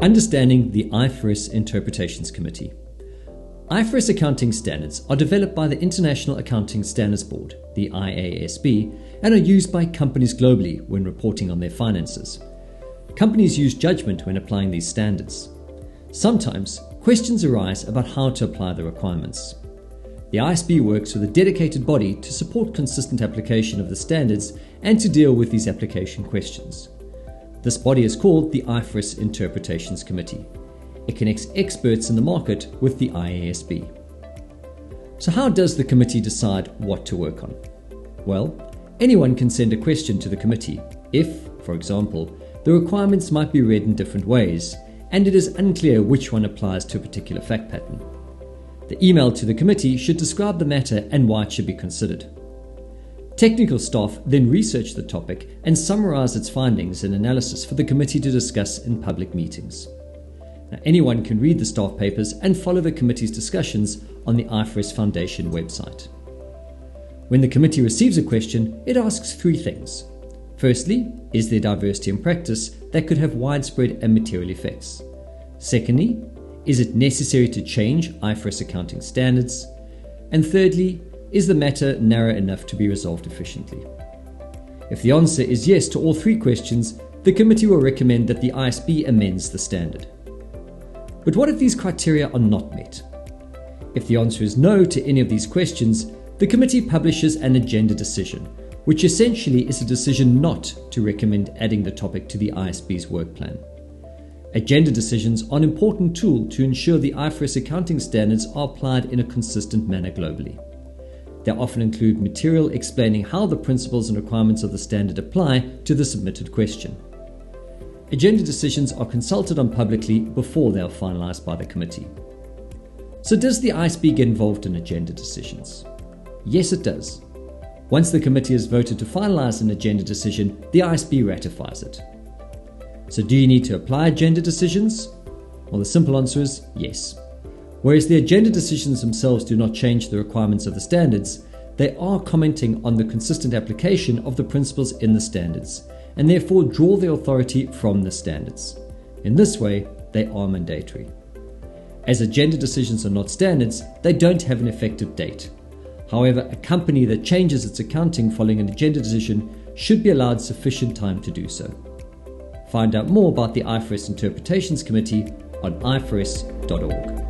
Understanding the IFRS Interpretations Committee. IFRS Accounting Standards are developed by the International Accounting Standards Board, the IASB, and are used by companies globally when reporting on their finances. Companies use judgment when applying these standards. Sometimes, questions arise about how to apply the requirements. The IASB works with a dedicated body to support consistent application of the standards and to deal with these application questions. This body is called the IFRS Interpretations Committee. It connects experts in the market with the IASB. So how does the committee decide what to work on? Well, anyone can send a question to the committee if, for example, the requirements might be read in different ways and it is unclear which one applies to a particular fact pattern. The email to the committee should describe the matter and why it should be considered. Technical staff then research the topic and summarize its findings and analysis for the committee to discuss in public meetings. Now, anyone can read the staff papers and follow the committee's discussions on the IFRS Foundation website. When the committee receives a question, it asks three things. Firstly, is there diversity in practice that could have widespread and material effects? Secondly, is it necessary to change IFRS accounting standards? And thirdly, is the matter narrow enough to be resolved efficiently? If the answer is yes to all three questions, the committee will recommend that the IASB amends the standard. But what if these criteria are not met? If the answer is no to any of these questions, the committee publishes an agenda decision, which essentially is a decision not to recommend adding the topic to the IASB's work plan. Agenda decisions are an important tool to ensure the IFRS accounting standards are applied in a consistent manner globally. They often include material explaining how the principles and requirements of the standard apply to the submitted question. Agenda decisions are consulted on publicly before they are finalized by the committee. So does the IASB get involved in agenda decisions? Yes, it does. Once the committee has voted to finalize an agenda decision, the IASB ratifies it. So do you need to apply agenda decisions? Well, the simple answer is yes. Whereas the agenda decisions themselves do not change the requirements of the standards, they are commenting on the consistent application of the principles in the standards, and therefore draw their authority from the standards. In this way, they are mandatory. As agenda decisions are not standards, they don't have an effective date. However, a company that changes its accounting following an agenda decision should be allowed sufficient time to do so. Find out more about the IFRS Interpretations Committee on ifrs.org.